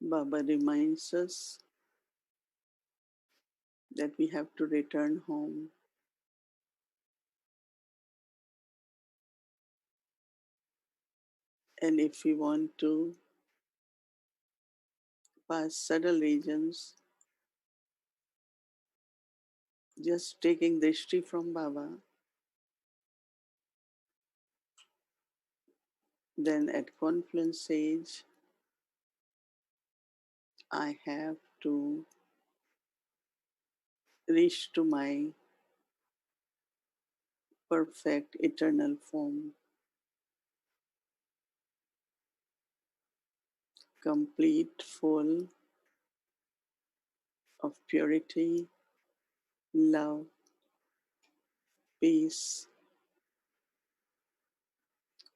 Baba reminds us that we have to return home. And if we want to pass subtle regions, just taking drishti from Baba, then at confluence age, I have to reach to my perfect eternal form, complete, full of purity, love, peace,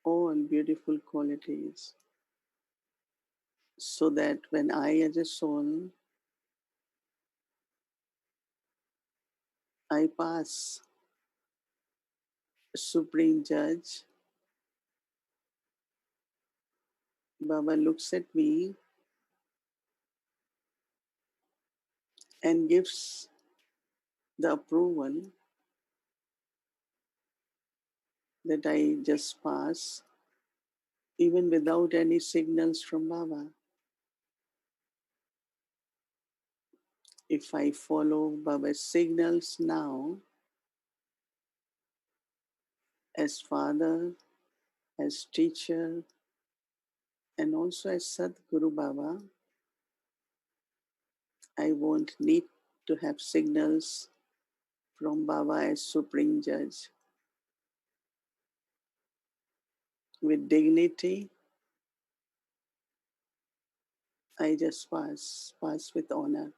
all beautiful qualities. So that when I, as a soul, I pass Supreme Judge, Baba looks at me and gives the approval that I just pass, even without any signals from Baba. If I follow Baba's signals now, as father, as teacher, and also as Sadguru Baba, I won't need to have signals from Baba as Supreme Judge. With dignity, I just pass with honor.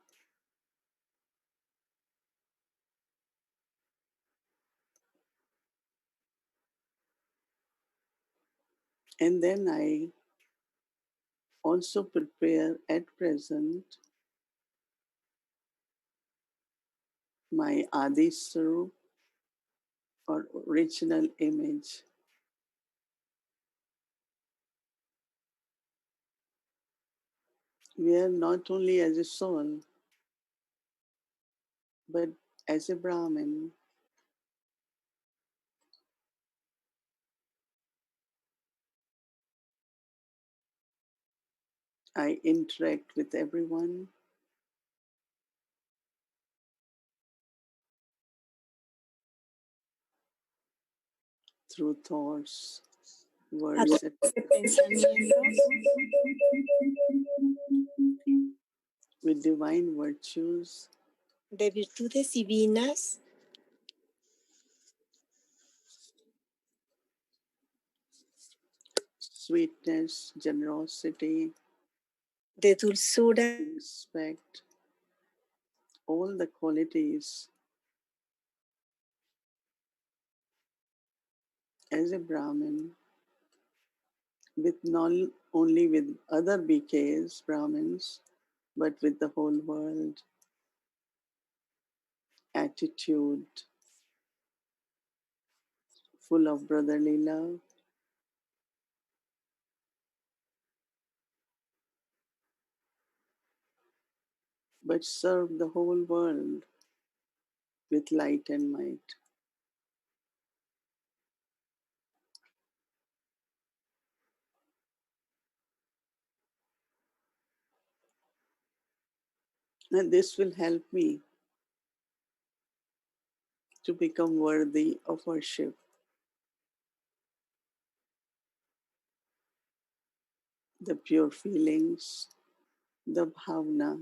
And then I also prepare at present my Adi Swarup or original image. Where not only as a soul, but as a Brahmin, I interact with everyone through thoughts, A words, través de pensamientos, with divine virtues, de virtudes divinas, sweetness, generosity, de dulzura, respect, all the qualities as a Brahmin, with not only with other BKs, Brahmins, but with the whole world, attitude full of brotherly love, but serve the whole world with light and might. And this will help me to become worthy of worship. The pure feelings, the bhavna.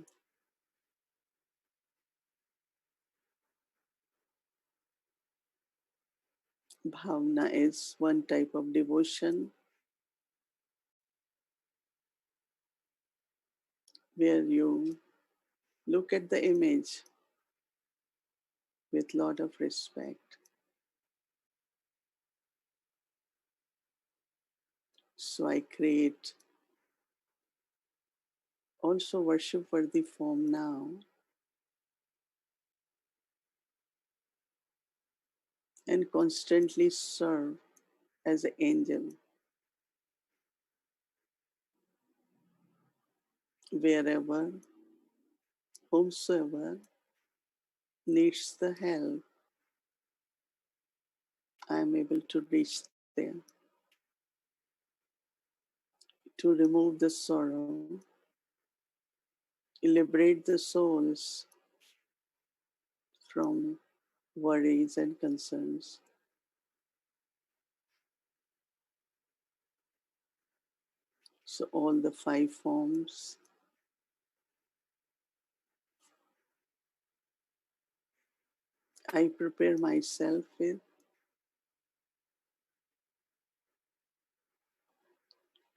Bhavna is one type of devotion where you look at the image with lot of respect. So I create also worship worthy form now and constantly serve as an angel wherever, whomsoever needs the help, I am able to reach there to remove the sorrow, liberate the souls from worries and concerns. So, all the five forms I prepare myself with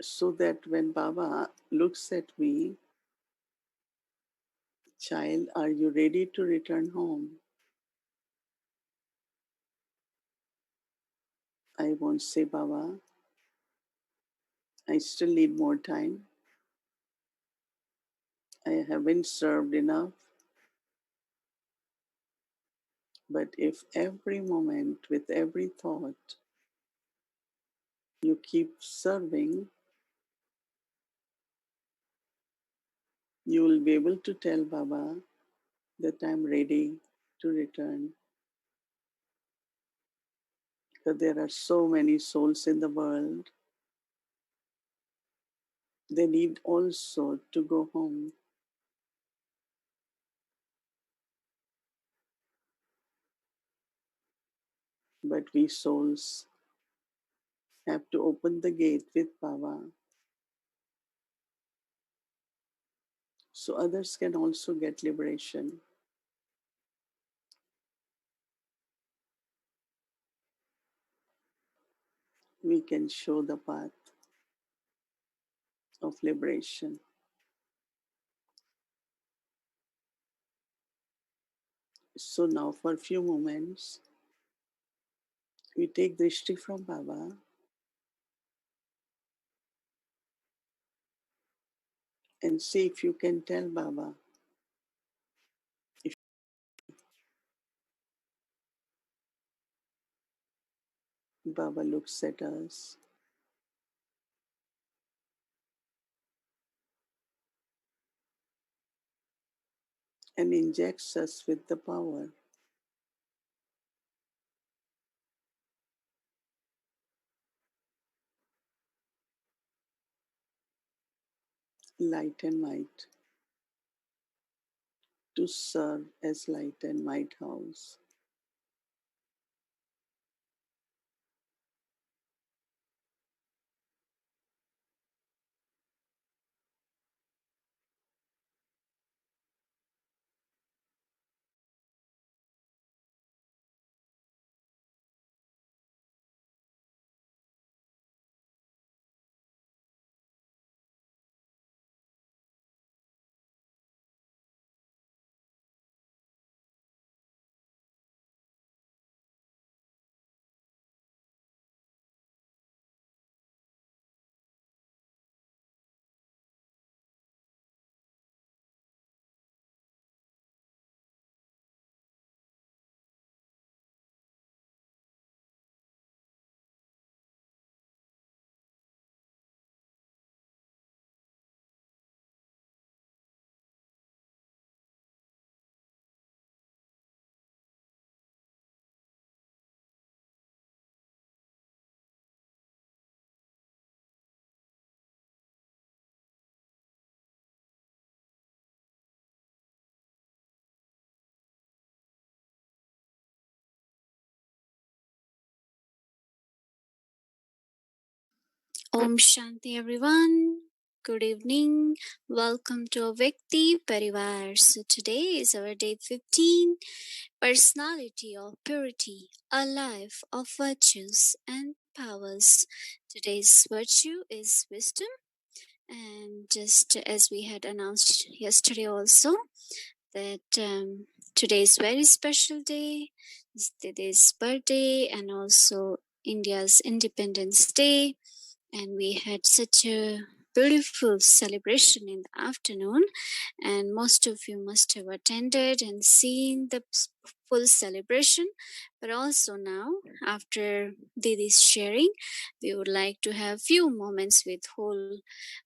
so that when Baba looks at me, child, are you ready to return home? I won't say, Baba, I still need more time. I haven't served enough. But if every moment, with every thought, you keep serving, you will be able to tell Baba that I'm ready to return. Because there are so many souls in the world, they need also to go home. But we souls have to open the gate with Baba so others can also get liberation. We can show the path of liberation. So now, for a few moments, we take drishti from Baba and see if you can tell Baba. If Baba looks at us and injects us with the power, light and might, to serve as light and might house. Om Shanti everyone. Good evening. Welcome to Vikti Parivar. So today is our day 15, Personality of Purity, a life of virtues and powers. Today's virtue is wisdom, and just as we had announced yesterday also that today is very special day. It's today's birthday and also India's Independence Day, and we had such a beautiful celebration in the afternoon, and most of you must have attended and seen the full celebration. But also now, after Didi's sharing, we would like to have few moments with whole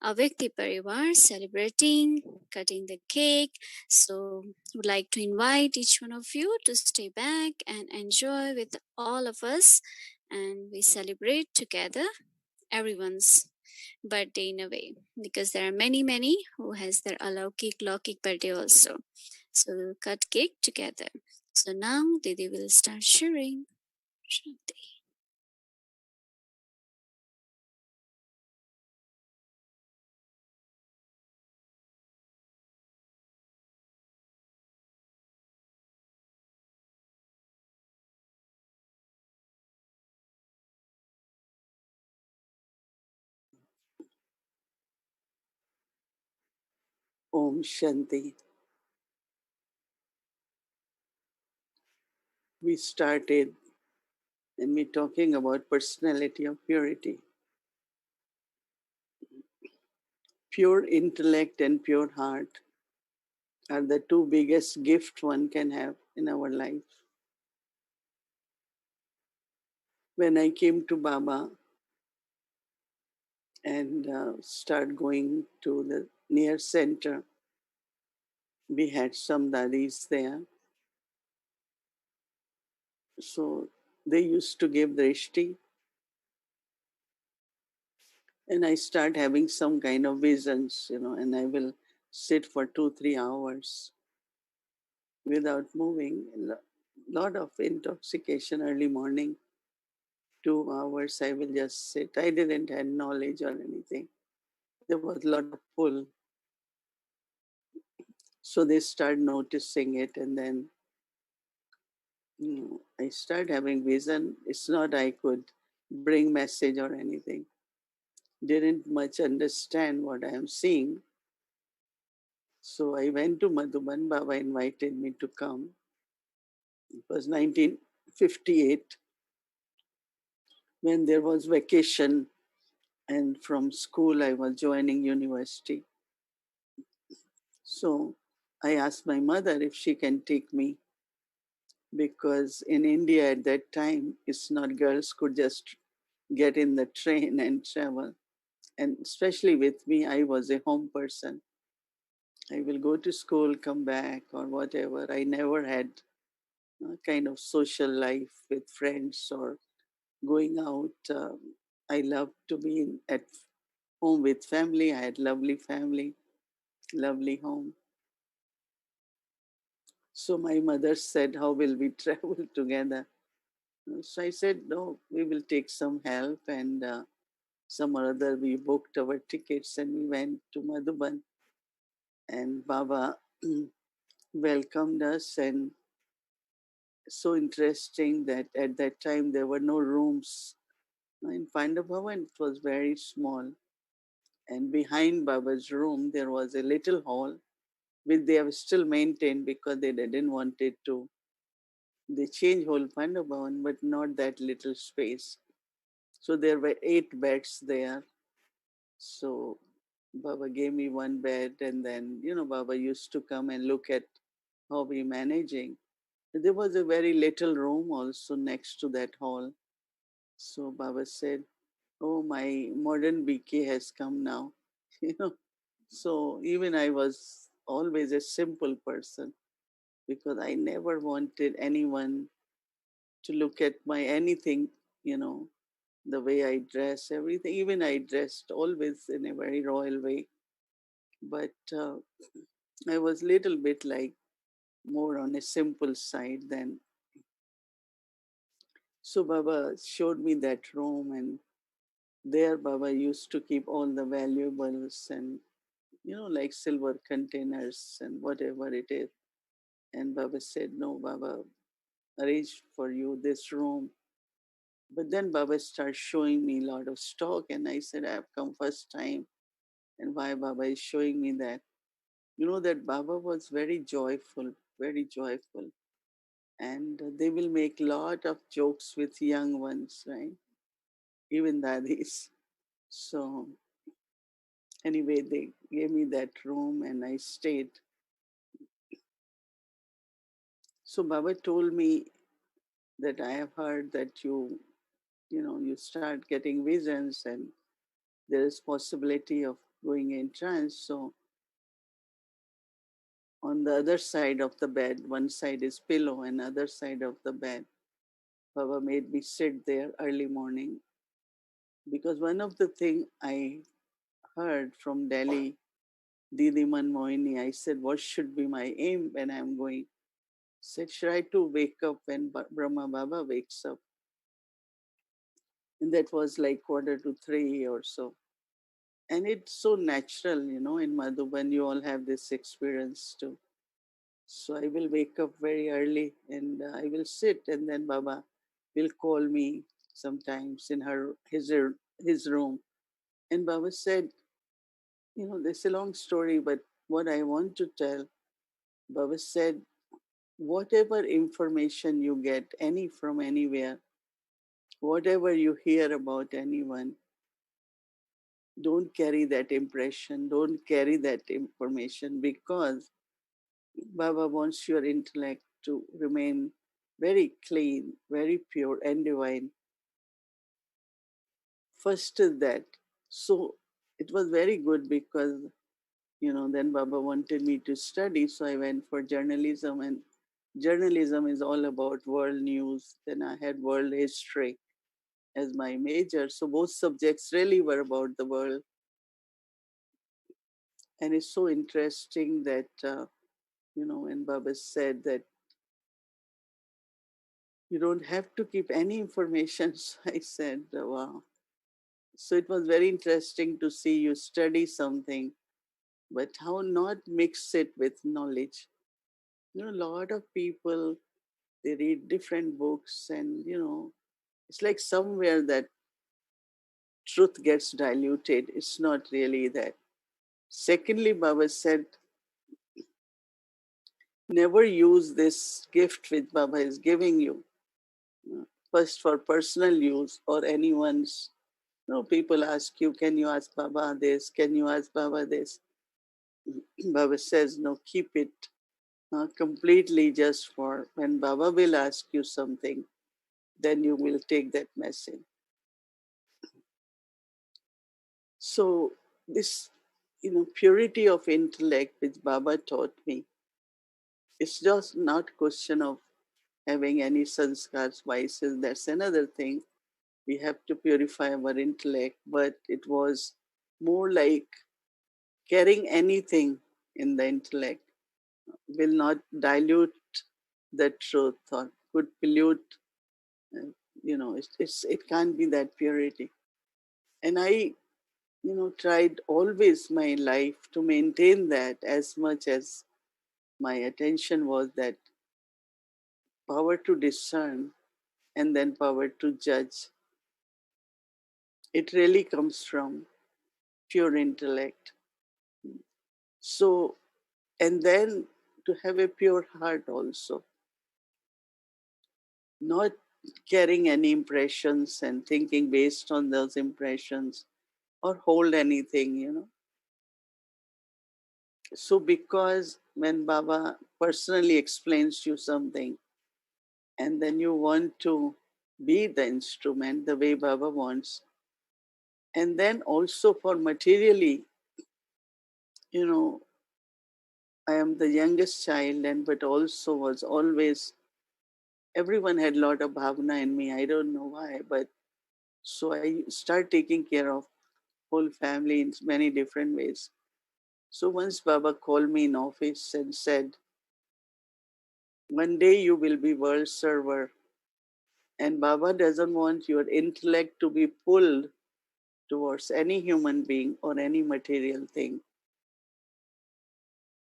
Vyakti Parivar celebrating, cutting the cake. So would like to invite each one of you to stay back and enjoy with all of us, and we celebrate together everyone's birthday in a way, because there are many who has their alaukik laukik birthday also. So we'll cut cake together. So now Didi will start sharing. Shanti. Om Shanti. We started and we're talking about personality of purity. Pure intellect and pure heart are the two biggest gifts one can have in our life. When I came to Baba and start going to the near center, we had some dadis there. So they used to give drishti, and I start having some kind of visions, and I will sit for 2-3 hours without moving. A lot of intoxication early morning. 2 hours I will just sit. I didn't have knowledge or anything. There was a lot of pull. So they start noticing it, and then I start having vision. It's not I could bring message or anything. Didn't much understand what I am seeing. So I went to Madhuban. Baba invited me to come. It was 1958 when there was vacation, and from school I was joining university. So I asked my mother if she can take me, because in India at that time, it's not girls could just get in the train and travel. And especially with me, I was a home person. I will go to school, come back, or whatever. I never had a kind of social life with friends or going out. I love to be at home with family. I had lovely family, lovely home. So my mother said, "How will we travel together?" So I said, "No, we will take some help." And some or other, we booked our tickets and we went to Madhuban. And Baba welcomed us. And so interesting that at that time there were no rooms in Pandava Bhavan. It was very small. And behind Baba's room, there was a little hall, which they have still maintained because they didn't want it to. They changed whole Pandava Bhavan, but not that little space. So there were 8 beds there. So Baba gave me one bed, and then, Baba used to come and look at how we managing. There was a very little room also next to that hall. So Baba said, "Oh, my modern BK has come now." you know. So even I was always a simple person, because I never wanted anyone to look at my anything, you know, the way I dress, everything. Even I dressed always in a very royal way. But I was little bit like more on a simple side than. So Baba showed me that room, and there Baba used to keep all the valuables and, like silver containers and whatever it is. And Baba said, "No, Baba, arrange for you this room." But then Baba started showing me a lot of stock, and I said, "I have come first time, and why Baba is showing me that?" You know that Baba was very joyful, very joyful. And they will make lot of jokes with young ones, right? Even daddies. So Anyway, they gave me that room and I stayed. So Baba told me that I have heard that you start getting visions and there is possibility of going in trance. So on the other side of the bed, one side is pillow and other side of the bed, Baba made me sit there early morning because one of the thing I heard from Delhi, Didi Man Mohini, I said, what should be my aim when I'm going? Said, should I to wake up when Brahma Baba wakes up? And that was like 2:45 or so. And it's so natural, in Madhuban, you all have this experience too. So I will wake up very early and I will sit, and then Baba will call me sometimes in his room. And Baba said, this is a long story, but what I want to tell, Baba said, whatever information you get, any from anywhere, whatever you hear about anyone, don't carry that impression, don't carry that information, because Baba wants your intellect to remain very clean, very pure and divine. First is that. So it was very good because, then Baba wanted me to study. So I went for journalism, and journalism is all about world news. Then I had world history as my major. So both subjects really were about the world. And it's so interesting that, when Baba said that you don't have to keep any information. So I said, wow. So it was very interesting to see you study something, but how not mix it with knowledge. A lot of people, they read different books and, it's like somewhere that truth gets diluted. It's not really that. Secondly, Baba said, never use this gift which Baba is giving you, first for personal use or anyone's. People ask you, can you ask Baba this? Can you ask Baba this? Baba says, no, keep it completely just for when Baba will ask you something, then you will take that message. So this, purity of intellect which Baba taught me, it's just not question of having any sanskars, vices. That's another thing. We have to purify our intellect, but it was more like carrying anything in the intellect will not dilute the truth or could pollute. uh, it can't be that purity. And I, tried always my life to maintain that as much as my attention was that power to discern and then power to judge. It really comes from pure intellect. So, and then to have a pure heart also, not carrying any impressions and thinking based on those impressions or hold anything. So, because when Baba personally explains you something and then you want to be the instrument the way Baba wants, and then also for materially, you know, I am the youngest child, and but also was always, everyone had a lot of bhavna in me. I don't know why, but so I start taking care of whole family in many different ways. So once Baba called me in office and said, one day you will be world server. And Baba doesn't want your intellect to be pulled towards any human being or any material thing.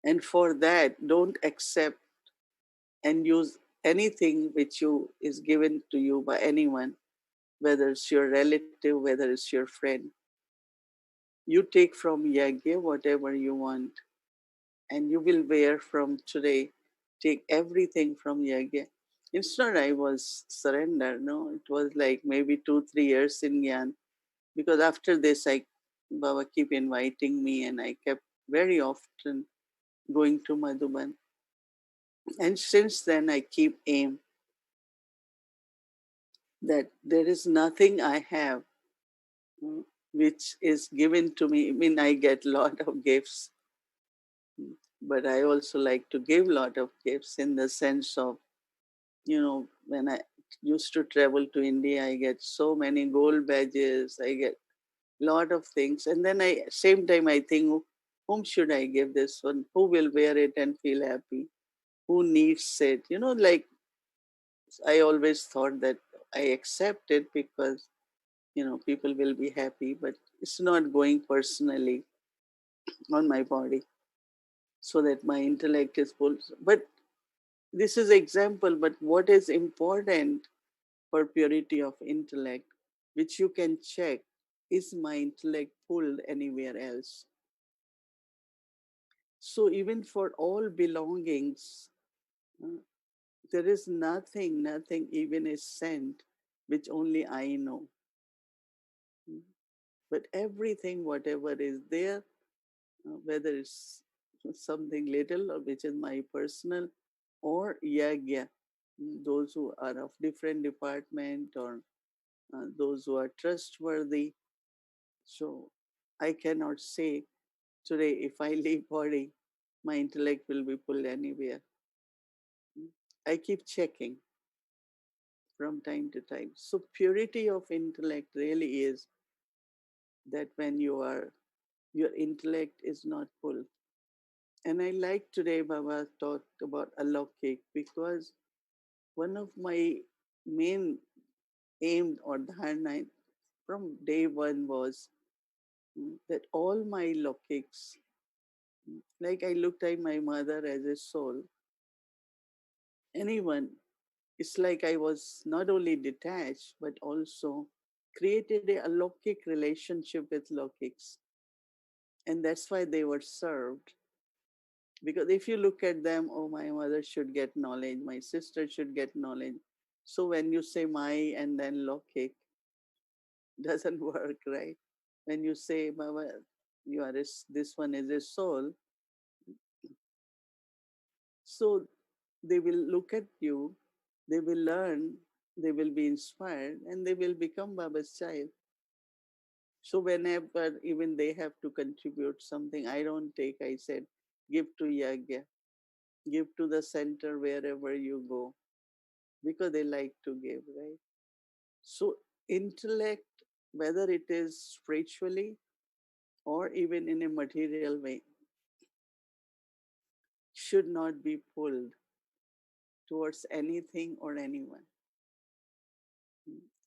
And for that, don't accept and use anything which you is given to you by anyone, whether it's your relative, whether it's your friend. You take from Yagya whatever you want, and you will wear from today. Take everything from Yagya. It's not I was surrender, no. It was like maybe 2, 3 years in Gyan, because after this I Baba keep inviting me, and I kept very often going to Madhuban. And since then, I keep aim that there is nothing I have which is given to me. I mean, I get lot of gifts, but I also like to give lot of gifts in the sense of, when I used to travel to India, I get so many gold badges. I get lot of things, and then I same time I think, whom should I give this one? Who will wear it and feel happy? Who needs it? Like I always thought that I accept it because people will be happy, but it's not going personally on my body, so that my intellect is full. But this is example. But what is important for purity of intellect, which you can check, is my intellect pulled anywhere else? So even for all belongings, uh, there is nothing, even a scent, which only I know. But everything, whatever is there, whether it's something little or which is my personal, or yagya, those who are of different department, or those who are trustworthy. So I cannot say today if I leave body, my intellect will be pulled anywhere. I keep checking from time to time. So purity of intellect really is that when your intellect is not full. And I like today Baba talked about alokik, because one of my main aim or dharna from day one was that all my lokiks, like I looked at my mother as a soul, anyone, it's like I was not only detached but also created a alokik relationship with lokiks. And that's why they were served. Because if you look at them, oh, my mother should get knowledge, my sister should get knowledge. So when you say my and then lokik, doesn't work, right? When you say, Baba, this one is a soul, so they will look at you, they will learn, they will be inspired, and they will become Baba's child. So whenever even they have to contribute something, I don't take, I said, give to Yagya, give to the center wherever you go, because they like to give, right? So intellect, whether it is spiritually or even in a material way, should not be pulled towards anything or anyone.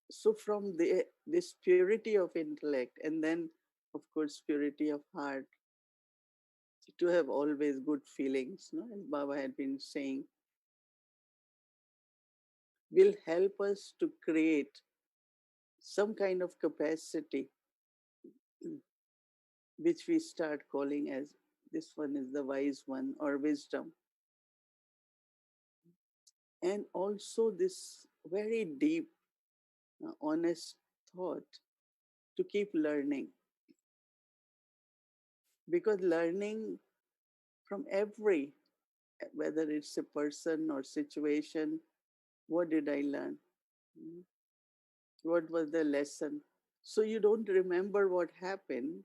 So from this purity of intellect, and then of course purity of heart, to have always good feelings, no? As Baba had been saying, will help us to create some kind of capacity, which we start calling as, this one is the wise one or wisdom. And also this very deep, honest thought to keep learning, because learning from every, whether it's a person or situation, what did I learn? Mm, what was the lesson? So you don't remember what happened,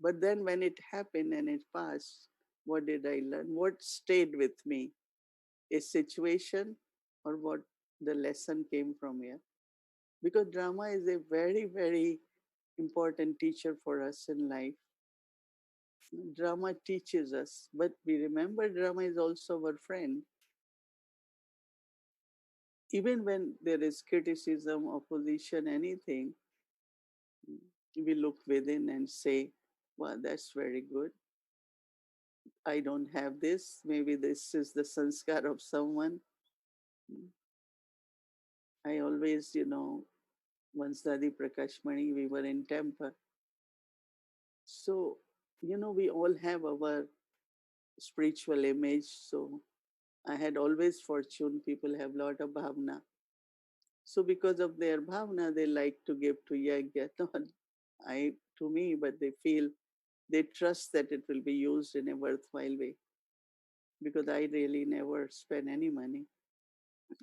but then when it happened and it passed, what did I learn? What stayed with me? A situation, or what the lesson came from here? Because drama is a very important teacher for us in life. Drama teaches us, but we remember drama is also our friend. Even when there is criticism, opposition, anything, we look within and say, well, that's very good. I don't have this. Maybe this is the sanskar of someone. I always, once Dadi Prakashmani, we were in temple. So, we all have our spiritual image. So I had always fortune, people have lot of bhavna. So because of their bhavna, they like to give to yagya. I to me, but they feel they trust that it will be used in a worthwhile way because I really never spend any money.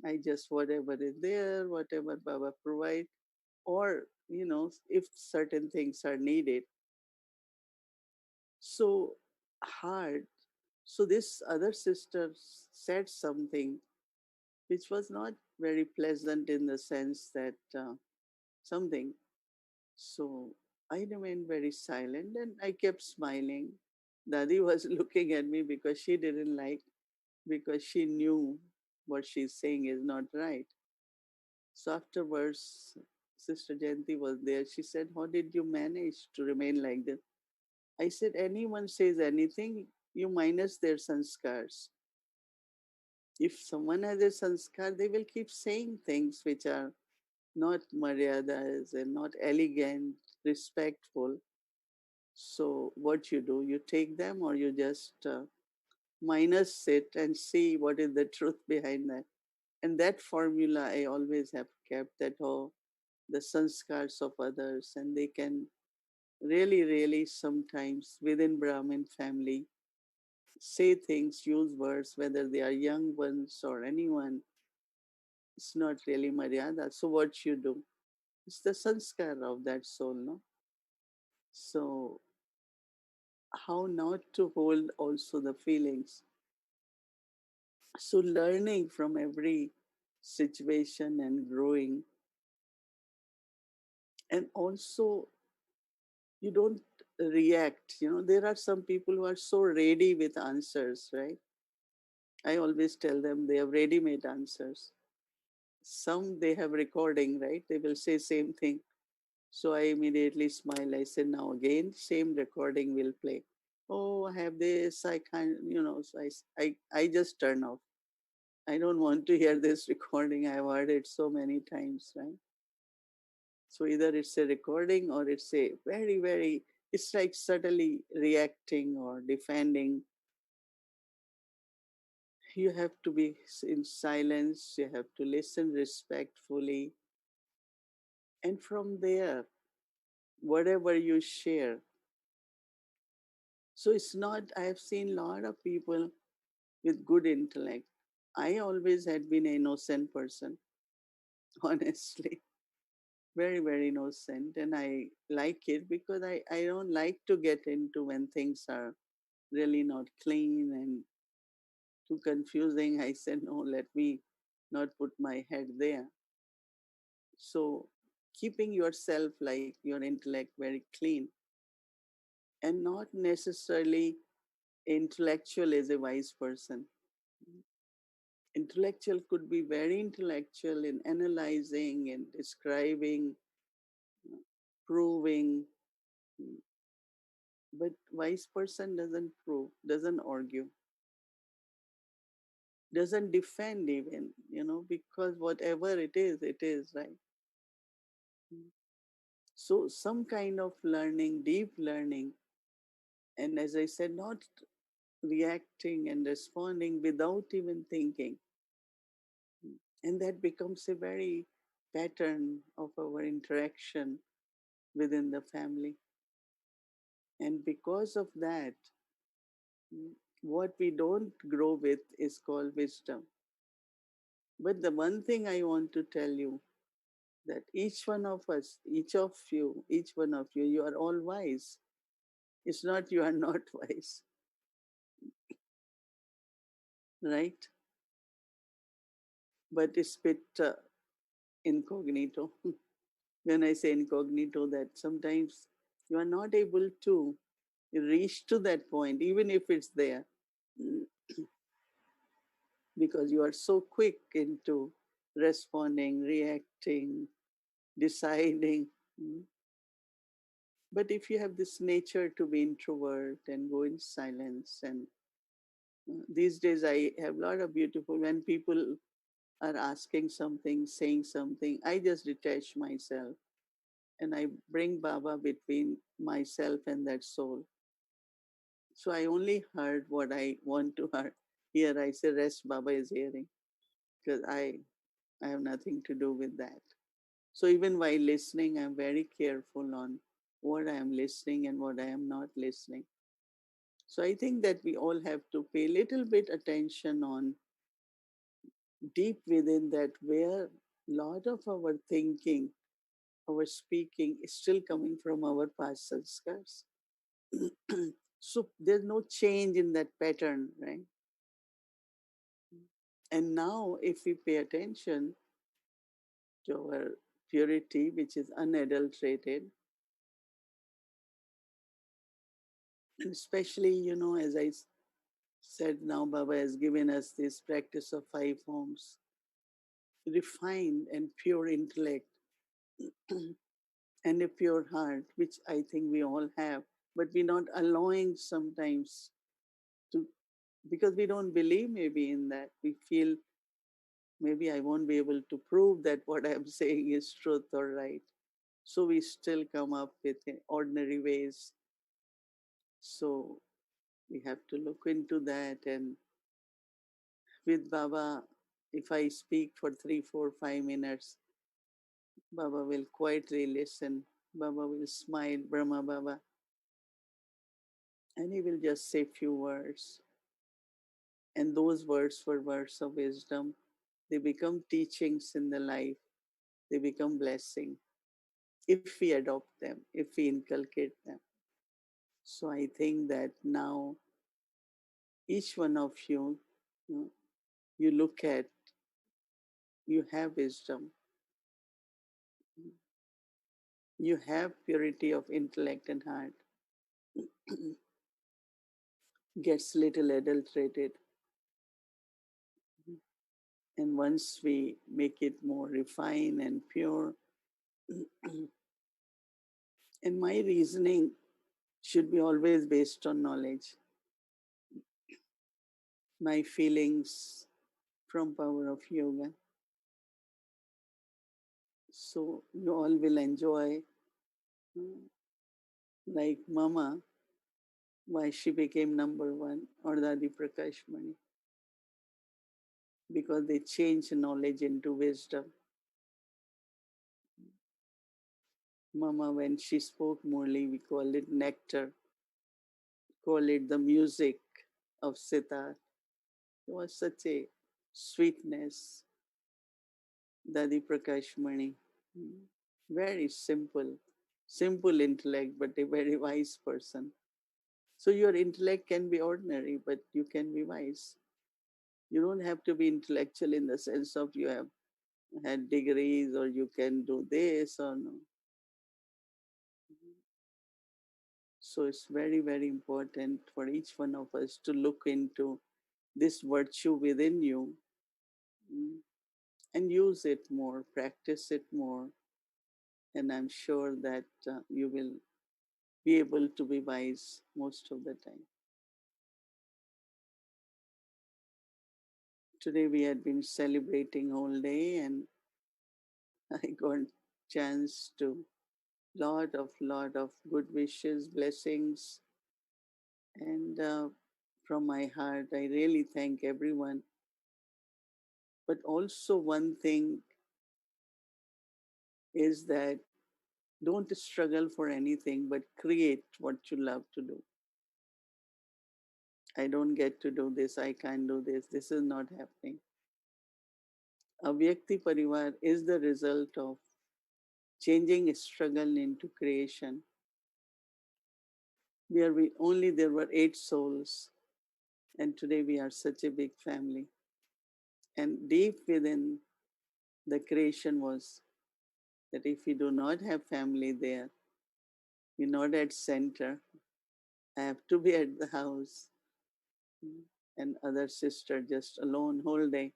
I just whatever is there, whatever Baba provide, or if certain things are needed. So hard. So this other sister said something which was not very pleasant in the sense that something. So I remained very silent and I kept smiling. Dadi was looking at me because she didn't like, because she knew what she's saying is not right. So afterwards, Sister Jayanti was there. She said, "How did you manage to remain like this?" I said, "Anyone says anything, you minus their sanskars. If someone has a sanskar, they will keep saying things which are not maryadas and not elegant, respectful. So what you do, you take them or you just minus it and see what is the truth behind that. And that formula I always have kept, that the sanskars of others, and they can really, really sometimes within Brahmin family say things, use words, whether they are young ones or anyone. It's not really Maryada. So what you do? It's the sanskar of that soul, no? So how not to hold also the feelings. So learning from every situation and growing, and also you don't react. There are some people who are so ready with answers, right? I always tell them they have ready-made answers. Some they have recording, right? They will say same thing. So I immediately smile. I say, now again, same recording will play. Oh, I have this. I can't, So I just turn off. I don't want to hear this recording. I've heard it so many times, right? So either it's a recording or it's a very, very, it's like subtly reacting or defending. You have to be in silence. You have to listen respectfully. And from there, whatever you share. So it's not, I have seen a lot of people with good intellect. I always had been an innocent person, honestly. Very, very innocent. And I like it because I don't like to get into when things are really not clean and too confusing. I said, no, let me not put my head there. So keeping yourself, like your intellect, very clean, and not necessarily intellectual as a wise person. Intellectual could be very intellectual in analyzing and describing, proving, but wise person doesn't prove, doesn't argue, doesn't defend even, because whatever it is, right? So some kind of learning, deep learning, and as I said, not reacting and responding without even thinking. And that becomes a very pattern of our interaction within the family. And because of that, what we don't grow with is called wisdom. But the one thing I want to tell you, that each one of us, each one of you are all wise. It's not you are not wise, right? But it's bit incognito. When I say incognito, that sometimes you are not able to reach to that point, even if it's there, because you are so quick into responding, reacting, deciding. But if you have this nature to be introvert and go in silence, and these days I have a lot of beautiful, when people are asking something, saying something, I just detach myself and I bring Baba between myself and that soul. So I only heard what I want to hear. I say, rest Baba is hearing, because I have nothing to do with that. So even while listening, I'm very careful on what I am listening and what I am not listening. So I think that we all have to pay a little bit attention on deep within that where a lot of our thinking, our speaking is still coming from our past sanskars. So there's no change in that pattern, right? And now, if we pay attention to our purity, which is unadulterated, and especially, as I said, now Baba has given us this practice of 5 homes, refined and pure intellect, and a pure heart, which I think we all have, but we're not allowing sometimes to, because we don't believe maybe in that. We feel maybe I won't be able to prove that what I'm saying is truth or right. So we still come up with ordinary ways. So we have to look into that. And with Baba, if I speak for 3, 4, 5 minutes, Baba will quietly listen. Baba will smile, Brahma Baba, and he will just say few words. And those words were words of wisdom. They become teachings in the life. They become blessing if we adopt them, if we inculcate them. So I think that now each one of you, you, know, you look at, you have wisdom, you have purity of intellect and heart, gets little adulterated. And once we make it more refined and pure, and my reasoning should be always based on knowledge, my feelings from power of yoga. So you all will enjoy, like Mama, why she became number one, or Dadi Prakash Mani, because they change knowledge into wisdom. Mama, when she spoke Murli, we call it nectar, call it the music of sitar. It was such a sweetness, Dadi Prakash Mani. Very simple, simple intellect, but a very wise person. So your intellect can be ordinary, but you can be wise. You don't have to be intellectual in the sense of you have had degrees or you can do this or no. So it's very, very important for each one of us to look into this virtue within you, mm, and use it more, practice it more. And I'm sure that you will be able to be wise most of the time. Today we had been celebrating all day, and I got chance to lot of good wishes, blessings, and from my heart, I really thank everyone. But also one thing is that don't struggle for anything, but create what you love to do. I don't get to do this. I can't do this. This is not happening. Avyakti Parivar is the result of changing struggle into creation. Where we only there were 8 souls, and today we are such a big family. And deep within the creation was that if we do not have family there, we're not at center. I have to be at the house, and other sister just alone whole day,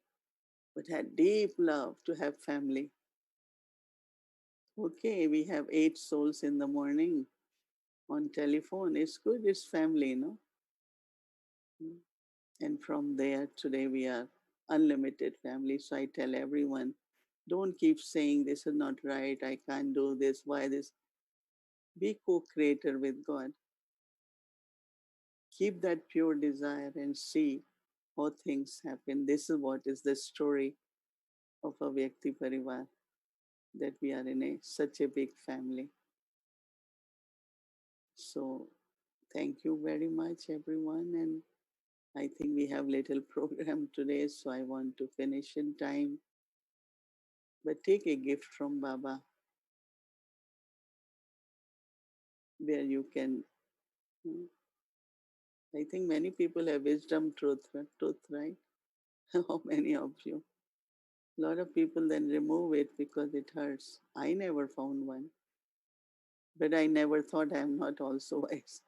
but had deep love to have family. Okay, we have 8 souls in the morning on telephone. It's good, it's family, no? And from there, today we are unlimited family. So I tell everyone, don't keep saying this is not right, I can't do this, why this? Be co-creator with God. Keep that pure desire and see how things happen. This is what is the story of a Vyakti Parivar, that we are in such a big family. So thank you very much, everyone. And I think we have little program today, so I want to finish in time. But take a gift from Baba where you can. hmm, I think many people have wisdom truth, right? How many of you? A lot of people then remove it because it hurts. I never found one, but I never thought I'm not also wise.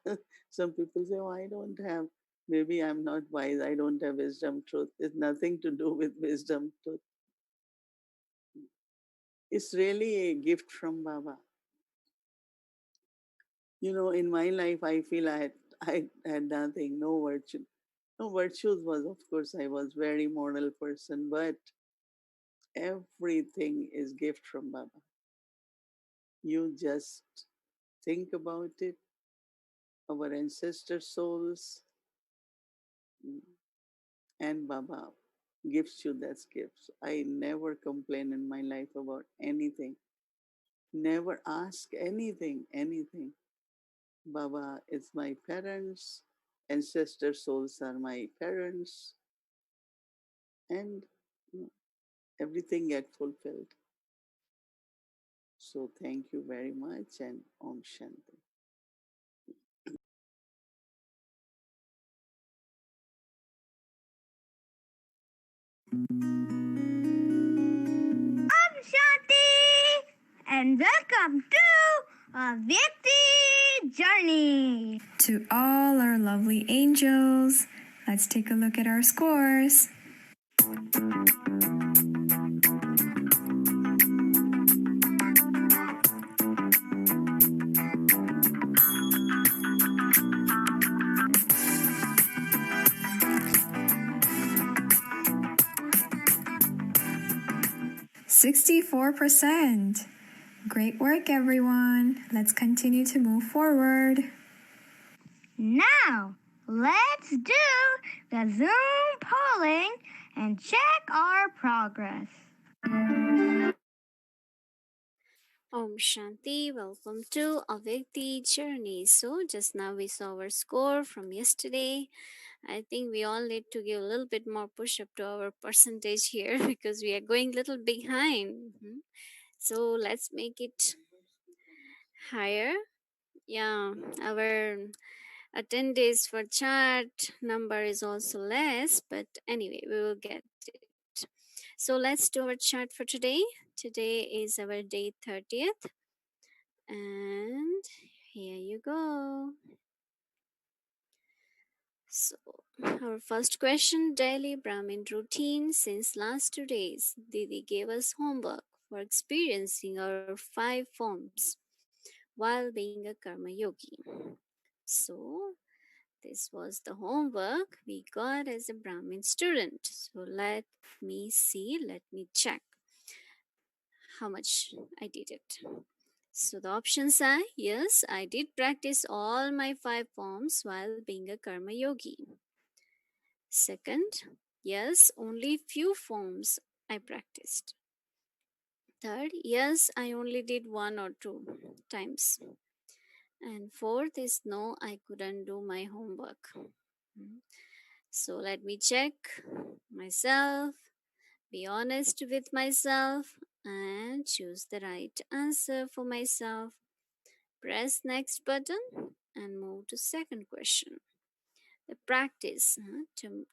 Some people say, "Oh, I don't have. Maybe I'm not wise. I don't have wisdom truth." It's nothing to do with wisdom truth. It's really a gift from Baba. In my life, I feel I had nothing, no virtue. No virtues was, of course, I was very moral person, but everything is gift from Baba. You just think about it. Our ancestor souls mm, and Baba gives you that gifts. I never complain in my life about anything. Never ask anything. Baba is my parents. Ancestor souls are my parents, and everything get fulfilled. So thank you very much and Om Shanti. Shanti and welcome to a Vyakti Journey. To all our lovely angels, let's take a look at our scores. 64%. Great work, everyone. Let's continue to move forward. Now, let's do the Zoom polling and check our progress. Om Shanti, welcome to Avyakti Journey. So, just now we saw our score from yesterday. I think we all need to give a little bit more push up to our percentage here because we are going a little behind. So, let's make it higher. Yeah, our attendance for chart number is also less, but anyway, we will get it. So, let's do our chart for today. Today is our day 30th. And here you go. So, our first question, daily Brahmin routine. Since last 2 days, Didi gave us homework for experiencing our 5 forms while being a karma yogi. So, this was the homework we got as a Brahmin student. So, let me check how much I did it. So the options are yes, I did practice all my 5 forms while being a karma yogi. Second, yes, only few forms I practiced. Third, yes, I only did 1 or 2 times. And fourth is no, I couldn't do my homework. So let me check myself, be honest with myself, and choose the right answer for myself. Press next button and move to second question. The practice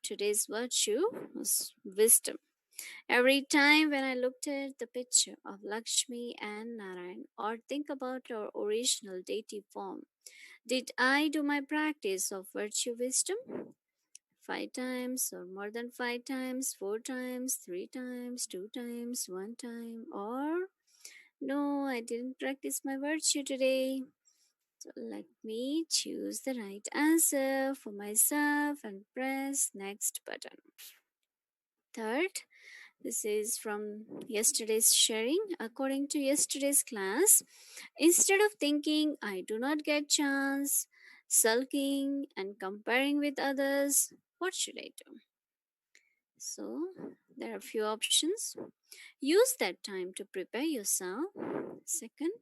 today's virtue was wisdom. Every time when I looked at the picture of Lakshmi and Narayan or think about our original deity form, did I do my practice of virtue wisdom? 5 times or more than 5 times, 4 times, 3 times, 2 times, 1 time, or no, I didn't practice my virtue today. So let me choose the right answer for myself and press next button. Third, this is from yesterday's sharing. According to yesterday's class, instead of thinking I do not get chance, sulking and comparing with others, what should I do? So there are a few options. Use that time to prepare yourself. Second,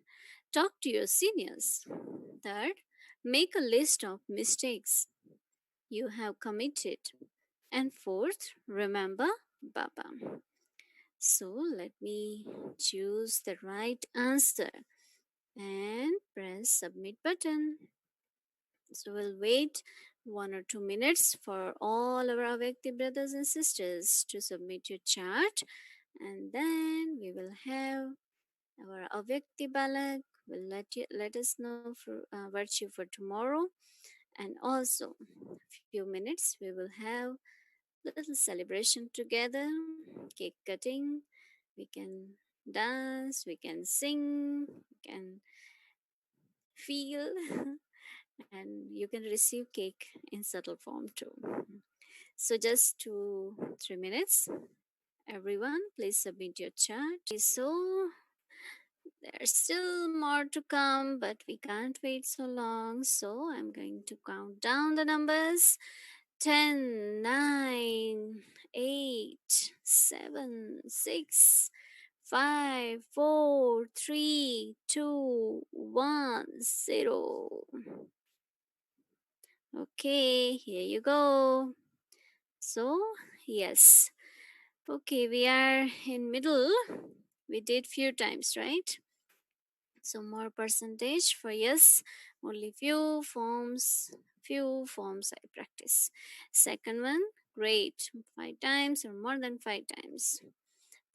talk to your seniors. Third, Make a list of mistakes you have committed. And fourth, remember Baba. So let me choose the right answer and press submit button. So we'll wait 1 or 2 minutes for all our Avyakti brothers and sisters to submit your chart, and then we will have our Avyakti Balak will let us know for virtue for tomorrow, and also few minutes we will have little celebration together, cake cutting. We can dance, we can sing, we can feel, and you can receive cake in subtle form too. So just 2-3 minutes. Everyone, please submit your chart. So there's still more to come, but we can't wait so long. So I'm going to count down the numbers. 10, 9, 8, 7, 6, 5, 4, 3, 2, 1, 0. Okay, here you go. So, yes. Okay, we are in middle. We did few times, right? So more percentage for yes, only few forms I practice. Second one, great, 5 times or more than 5 times.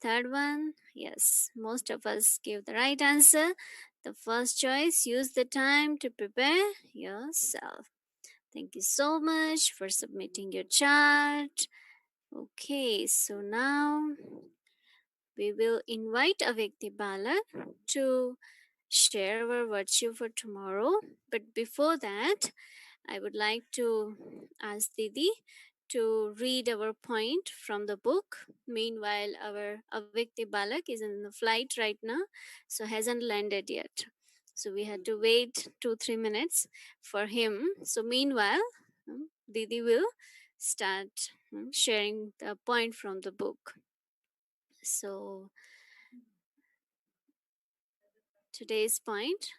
Third one, yes, most of us give the right answer. The first choice, use the time to prepare yourself. Thank you so much for submitting your chart. Okay, so now we will invite Avyakti Balak to share our virtue for tomorrow. But before that, I would like to ask Didi to read our point from the book. Meanwhile, our Avyakti Balak is in the flight right now, so hasn't landed yet. So we had to wait 2-3 minutes for him. So meanwhile, Didi will start sharing the point from the book. So today's point.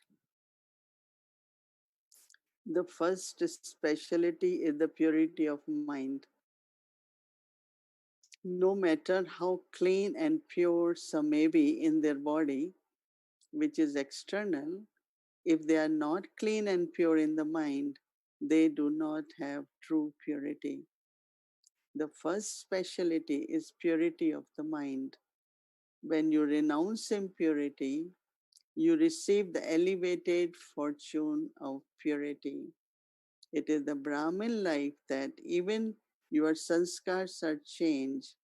The first specialty is the purity of mind. No matter how clean and pure some may be in their body, which is external, if they are not clean and pure in the mind, they do not have true purity. The first specialty is purity of the mind. When you renounce impurity, you receive the elevated fortune of purity. It is the Brahmin life that even your sanskars are changed.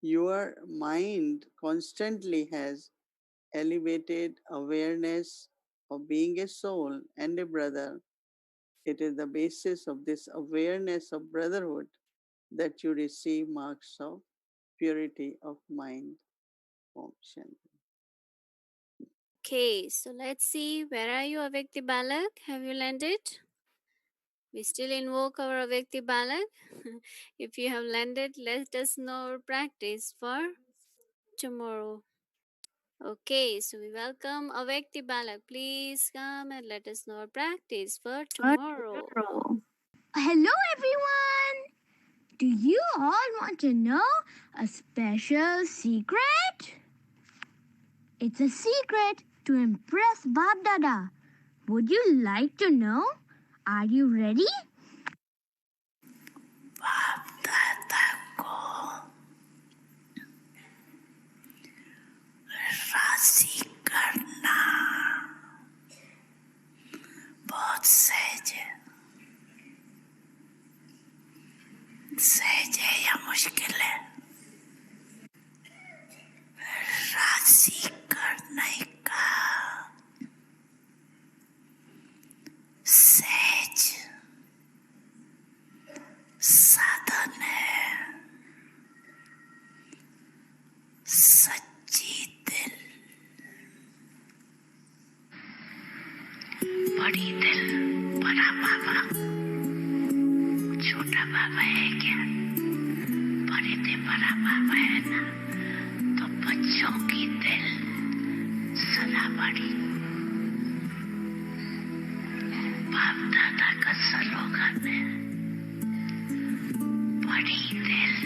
Your mind constantly has elevated awareness of being a soul and a brother. It is the basis of this awareness of brotherhood that you receive marks of purity of mind. Om Shanti. Okay, so let's see. Where are you, Avyakti Balak? Have you landed? We still invoke our Avyakti Balak. If you have landed, let us know our practice for tomorrow. Okay, so we welcome Avyakti Balak. Please come and let us know our practice for tomorrow. Hello, everyone! Do you all want to know a special secret? It's a secret to impress Bab Dada. Would you like to know? Are you ready? राशि करना बहुत सहज है या मुश्किल है राशि करने का सहज साधन है सच्ची दिल बड़ी दिल बड़ा बाबा छोटा बाबा है क्या बड़े दिल बड़ा बाबा है ना तो बच्चों की दिल सदा बड़ी बाबा सरोगर में बड़ी दिल,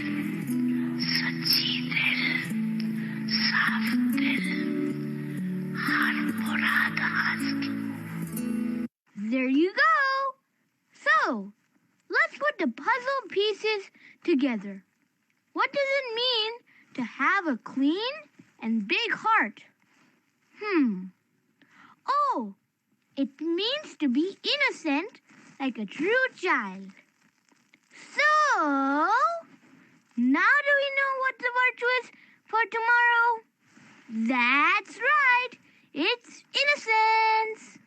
सच्ची दिल, साफ दिल, हर मुराद हासिल. There you go. So, let's put the puzzle pieces together. What does it mean to have a clean and big heart? Oh, it means to be innocent like a true child. So, now do we know what the virtue is for tomorrow? That's right. It's innocence.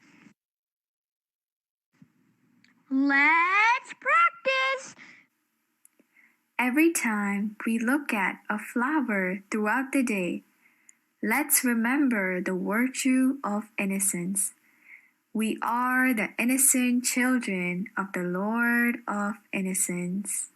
Let's practice. Every time we look at a flower throughout the day, let's remember the virtue of innocence. We are the innocent children of the Lord of innocence.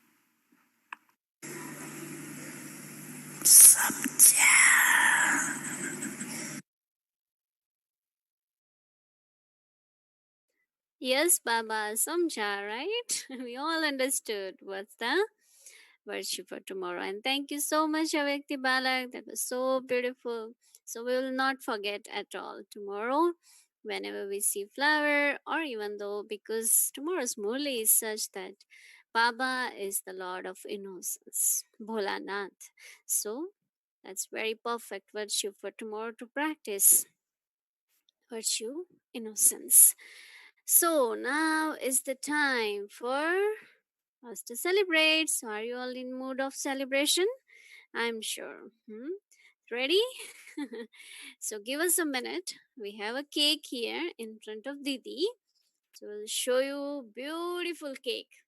Yes, Baba, Samjha, right? We all understood what's the virtue for tomorrow. And thank you so much, Avyakti Balak. That was so beautiful. So we will not forget at all tomorrow, whenever we see flower, or even though, because tomorrow's Murli is such that Baba is the Lord of innocence, Bholanath. So that's very perfect virtue for tomorrow to practice. Virtue, innocence. So now is the time for us to celebrate. So are you all in mood of celebration? I'm sure. Ready? So give us a minute. We have a cake here in front of Didi. So we'll show you beautiful cake.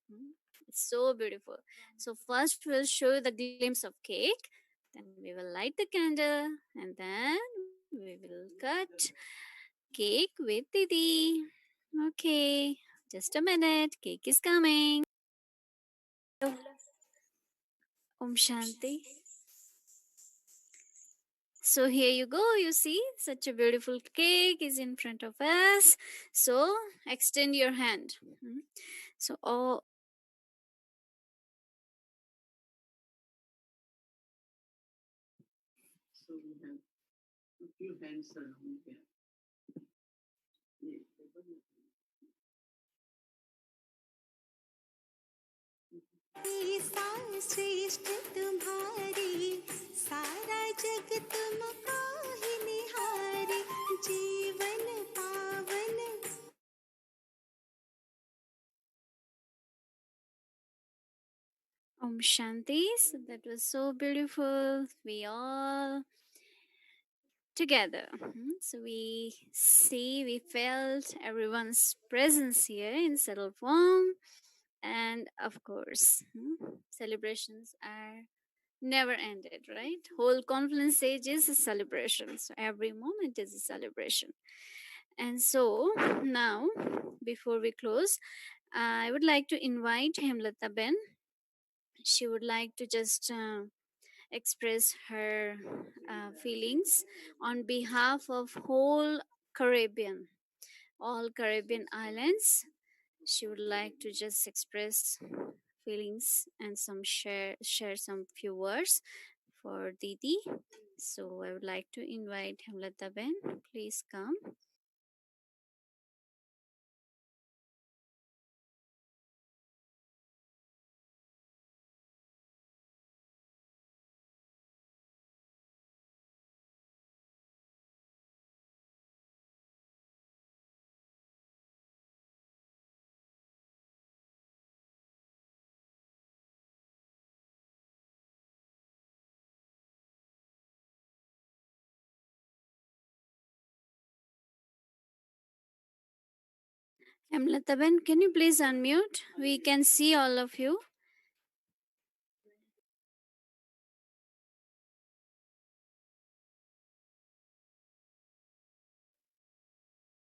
It's so beautiful. So first we'll show you the glimpse of cake. Then we will light the candle, and then we will cut cake with Didi. Okay, just a minute. Cake is coming. Om Shanti. So here you go. You see, such a beautiful cake is in front of us. So extend your hand. So all. So we have a few hands around here. श्रेष्ठ तुम्हारी सारा जग तुमको ही निहारे जीवन पावन Om Shanti. So that was so beautiful. We all together. So we felt everyone's presence here in subtle form. And of course, celebrations are never ended, right? Whole confluence stage is a celebration. So every moment is a celebration. And so now, before we close, I would like to invite Hemlata Ben. She would like to just express her feelings on behalf of whole Caribbean, all Caribbean islands. She would like to just express feelings and share some few words for Didi. So I would like to invite Hemlata Ben. Please come. Hemlata Ben, can you please unmute? We can see all of you.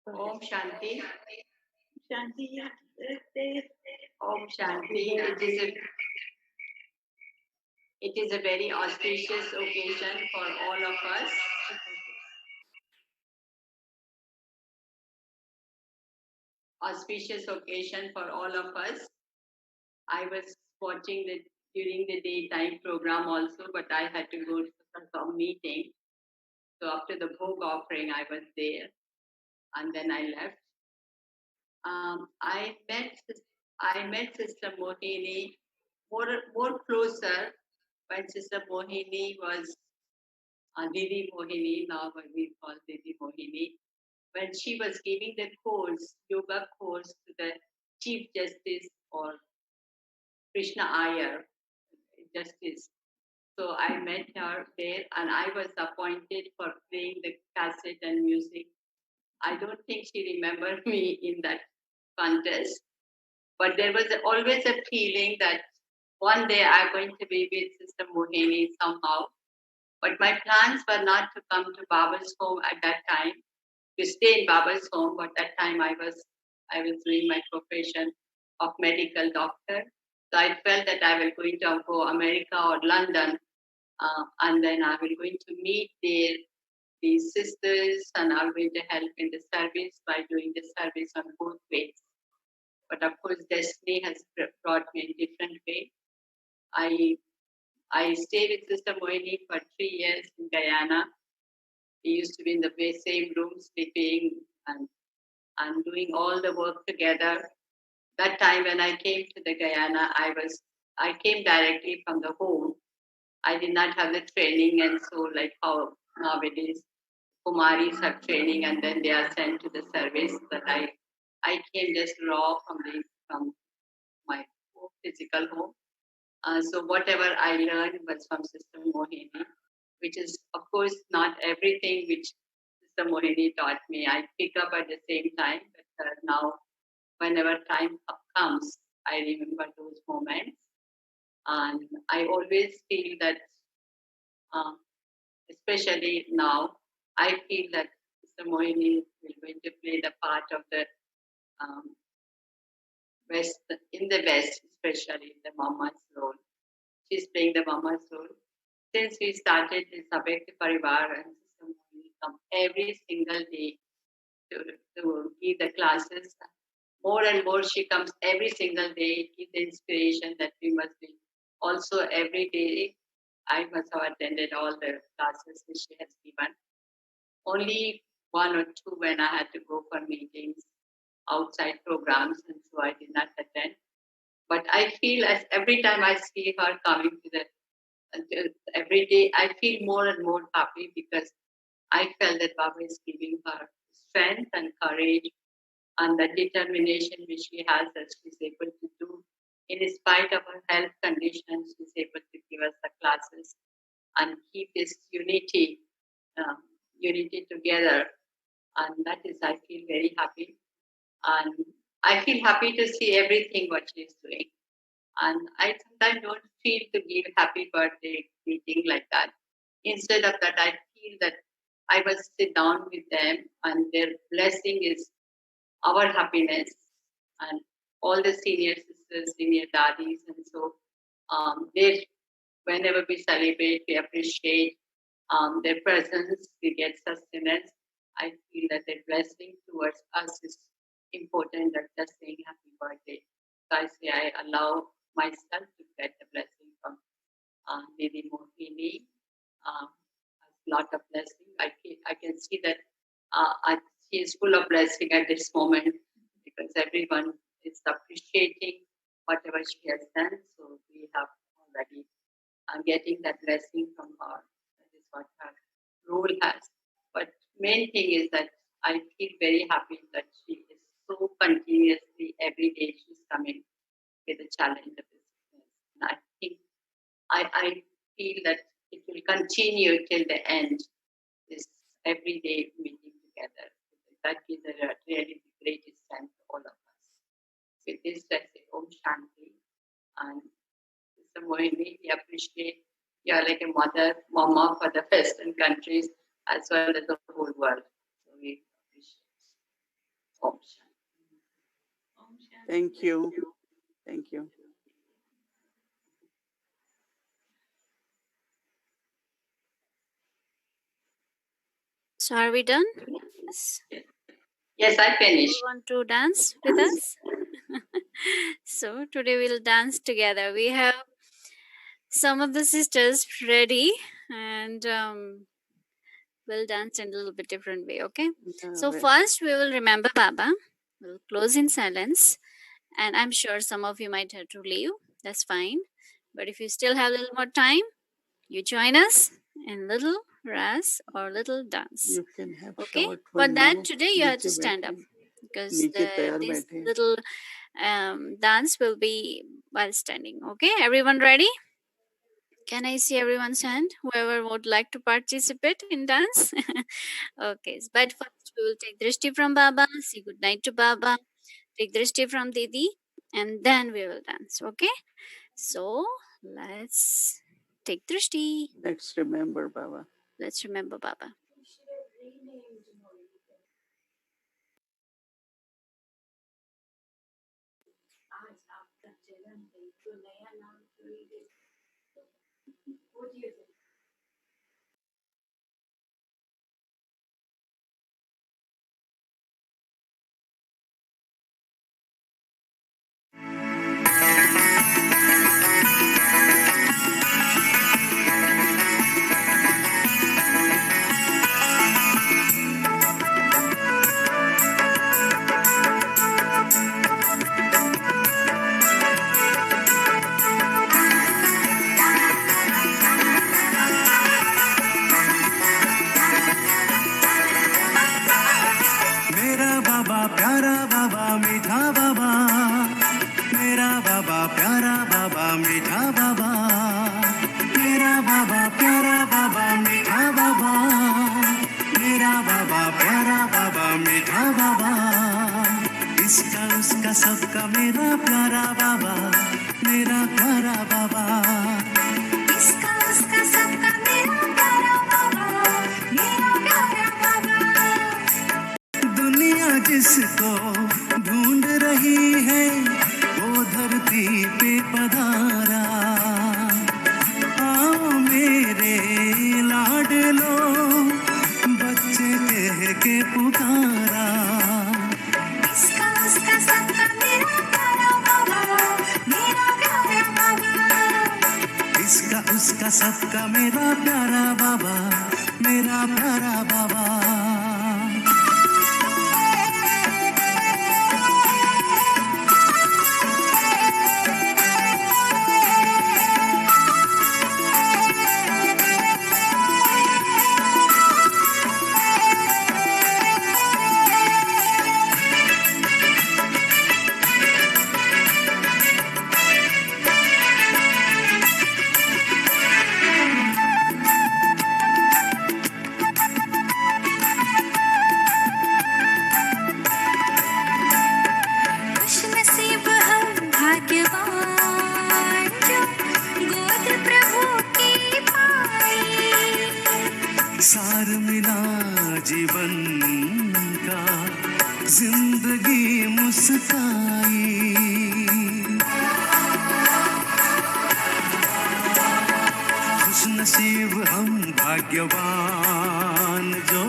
Om Shanti. Shanti, Om Shanti. It is a very auspicious occasion for all of us. auspicious occasion for all of us. I was watching the during the daytime program also, but I had to go to some meeting. So after the Bhog offering, I was there, and then I left. I met Sister Mohini more closer when Sister Mohini was Didi Mohini, now we call Didi Mohini, when she was giving the course, yoga course to the Chief Justice or Krishna Iyer, Justice. So I met her there and I was appointed for playing the cassette and music. I don't think she remembered me in that contest, but there was always a feeling that one day I'm going to be with Sister Mohini somehow. But my plans were not to come to Baba's home at that time, to stay in Baba's home. But that time I was doing my profession of medical doctor. So I felt that I was going to go America or London, and then I was going to meet there these sisters, and I was going to help in the service by doing the service on both ways. But of course, destiny has brought me in different way. I stayed with Sister Mohini for 3 years in Guyana. We used to be in the same room, sleeping and doing all the work together. That time when I came to the Guyana, I came directly from the home. I did not have the training, and so like how nowadays Kumaris have training and then they are sent to the service. But I came just raw from my physical home. So whatever I learned was from Sister Mohini, which is of course not everything which Sister Mohini taught me. I pick up at the same time, but now whenever time comes, I remember those moments, and I always feel that, uh, especially now, I feel that Sister Mohini is going to play the part of the um, West in the West, especially the Mama's role. She's playing the Mama's role. Since we started the Sabekti Parivar and Sister Mohini come every single day to give the classes. More and more she comes every single day, give the inspiration that we must be. Also every day I must have attended all the classes which she has given. Only one or two when I had to go for meetings, outside programs, and so I did not attend. But I feel as every time I see her coming to the every day, I feel more and more happy because I felt that Baba is giving her strength and courage and the determination which she has that she's able to do. In spite of her health conditions, she's able to give us the classes and keep this um, unity together. And that is, I feel very happy. And I feel happy to see everything what she's doing. And I sometimes don't feel to give happy birthday greeting like that. Instead of that, I feel that I must sit down with them and their blessing is our happiness, and all the senior sisters, senior daddies, and so they, whenever we celebrate, we appreciate their presence, we get sustenance. I feel that their blessing towards us is important than just saying happy birthday. So I say I allow myself to get the blessing from Didi Mohini. A lot of blessing. I can see that she is full of blessing at this moment because everyone is appreciating whatever she has done. So we have already getting that blessing from her. That is what her role has. But main thing is that I feel very happy that she is so continuously every day she's coming with a challenge of business. And I think I feel that it will continue till the end. This everyday meeting together. That gives a really great strength to all of us. With this, I say Om Shanti. And Mr. Mohini, we appreciate you are like a mama for the Western countries as well as the whole world. So we appreciate Om Shanti. Om Shanti. Thank you. Thank you. So are we done? Yes. Yes, I finished. You want to dance with us? So today we'll dance together. We have some of the sisters ready, and we'll dance in a little bit different way, okay? So first we will remember Baba. We'll close in silence, and I'm sure some of you might have to leave. That's fine. But if you still have a little more time, you join us in little ras or little dance. You can have Okay? short For one that now. today you have to stand up because this little dance will be while standing. Okay? Everyone ready? Can I see everyone's hand? Whoever would like to participate in dance? Okay. But first we will take drishti from Baba, say good night to Baba, take drishti from Didi, and then we will dance. Okay? So let's take drishti. Let's remember Baba. Let's remember Baba. मेरा बाबा प्यारा बाबा मीठा बाबा, मेरा बाबा प्यारा बाबा मीठा बाबा, मेरा बाबा प्यारा बाबा मीठा बाबा, मेरा बाबा प्यारा बाबा मीठा बाबा, इसका उसका सबका मेरा प्यारा बाबा, मेरा प्यारा बाबा, इसका उसका सबका मेरा प्यारा बाबा, मेरा प्यारा बाबा। दुनिया जिसको ढूंढ रही है वो धरती पे पधारा, आओ मेरे लाडलो बच्चे कह के पुकारा, इसका उसका सबका मेरा प्यारा बाबा, मेरा प्यारा बाबा, इसका उसका सबका मेरा प्यारा बाबा, मेरा प्यारा बाबा। खुशनसीब हम भाग्यवान जो गोद प्रभु की पाई, सार मिला जीवन का जिंदगी मुस्काई, खुशनसीब हम भाग्यवान जो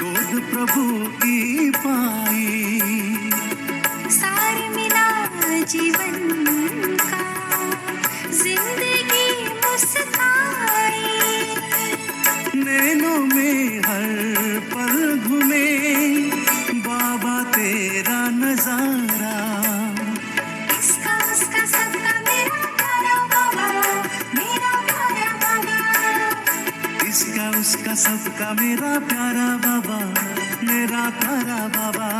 गोद प्रभु की पाई, सार मिला जीवन का जिंदगी मुस्काई, नैनों में हर पल घूमे बाबा तेरा नजारा, इसका उसका सबका मेरा प्यारा बाबा, मेरा प्यारा बाबा, इसका उसका सबका मेरा प्यारा बाबा, मेरा प्यारा बाबा।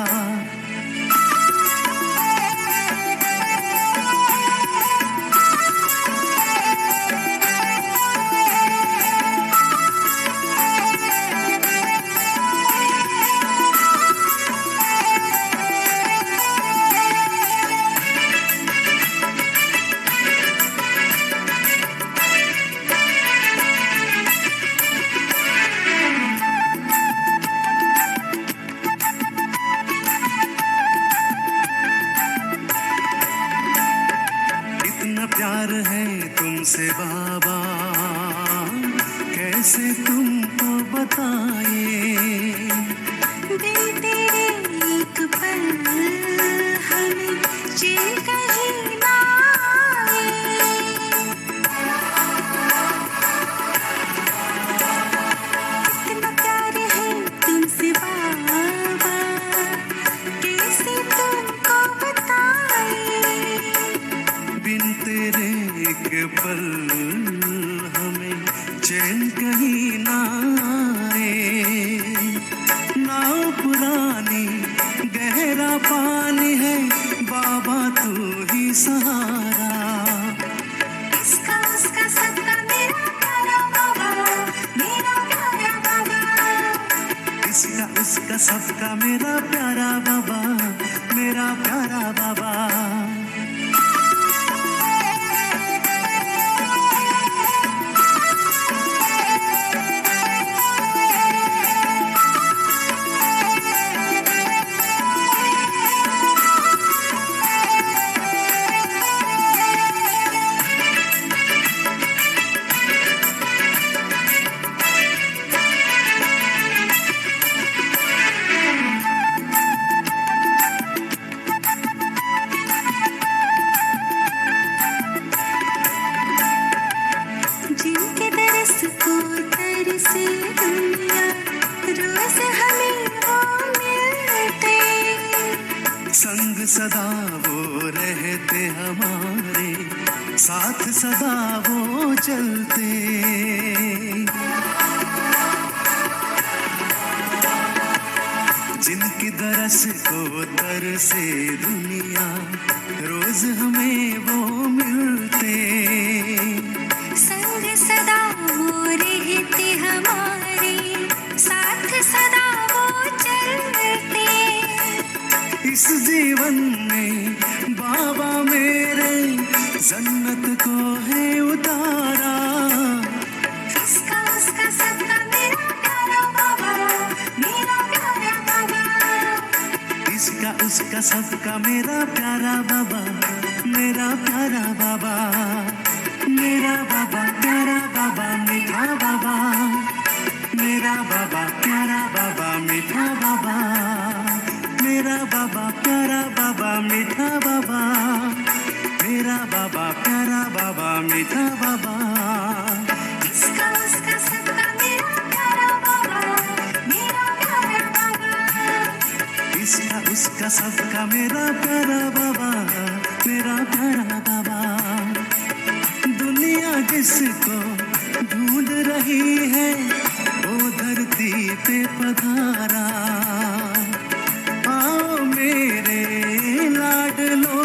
सहारा। इसका उसका सबका मेरा प्यारा बाबा, मेरा प्यारा बाबा। इसका उसका सबका मेरा प्यारा बाबा, मेरा प्यारा बाबा। जिनके दरस को तरसे दुनिया, रोज हमें वो मिलते। संग सदा वो रहते हमारे, साथ सदा वो चलते। जिनकी दरस को तरसे दुनिया, रोज हमें वो मिलते। संग सदा वो रहते हमारे, साथ सदा वो चलते। इस जीवन में बाबा मेरे जन्नत को है उतारा। इसका उसका सबका मेरा प्यारा बाबा, मेरा प्यारा बाबा। इसका उसका सबका मेरा प्यारा बाबा, मेरा प्यारा बाबा। मेरा बाबा प्यारा बाबा, मीठा बाबा। मेरा बाबा प्यारा बाबा, मीठा बाबा। मेरा बाबा प्यारा बाबा, मीठा बाबा। मेरा बाबा प्यारा बाबा, मीठा बाबा। इसका उसका सबका मेरा प्यारा बाबा, मेरा प्यारा बाबा। इसका उसका सबका मेरा प्यारा बाबा, मेरा प्यारा बाबा। दुनिया जिसको ढूंढ रही है, वो धरती पे पधारा। आओ मेरे लाडलो,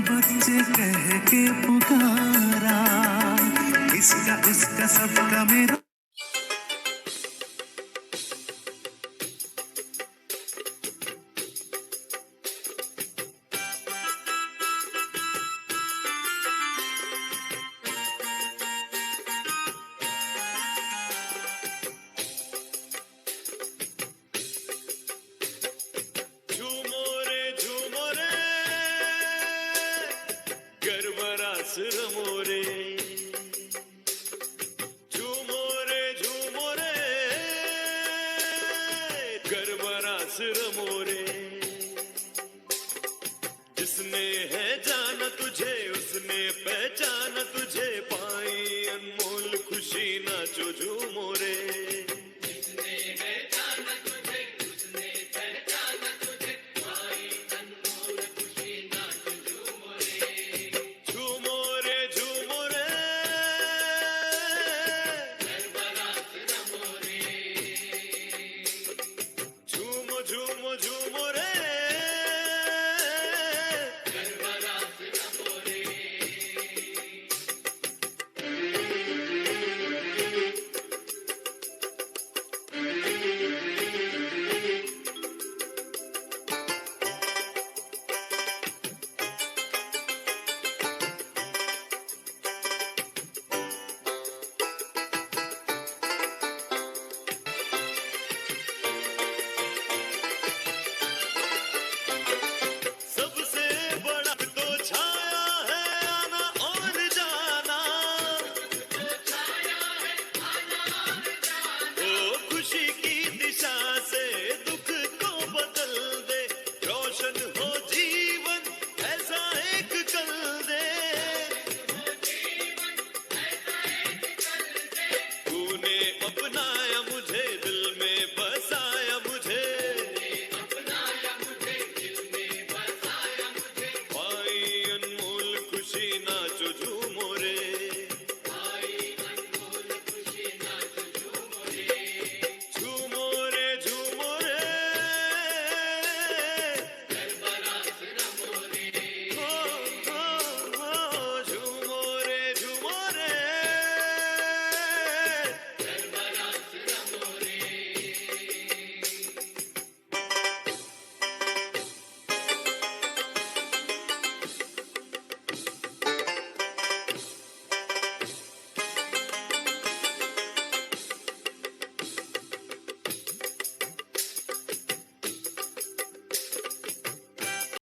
बच्चे कह के पुकारा। इसका उसका सबका मेरा। रमो रे, झूमो रे झूमो रे, गरबरास रमो रे। जिसने है जाना तुझे, उसने पहचाना तुझे, पाई अनमोल खुशी नाचो झूमो रे। जिसने है जाना तुझे, उसने पहचाना तुझे, पाई अनमोल खुशी नाचो झूमो रे। झूमो रे झूमो रे, गरबरास रमो रे। झूमो झूमो झूमो रे,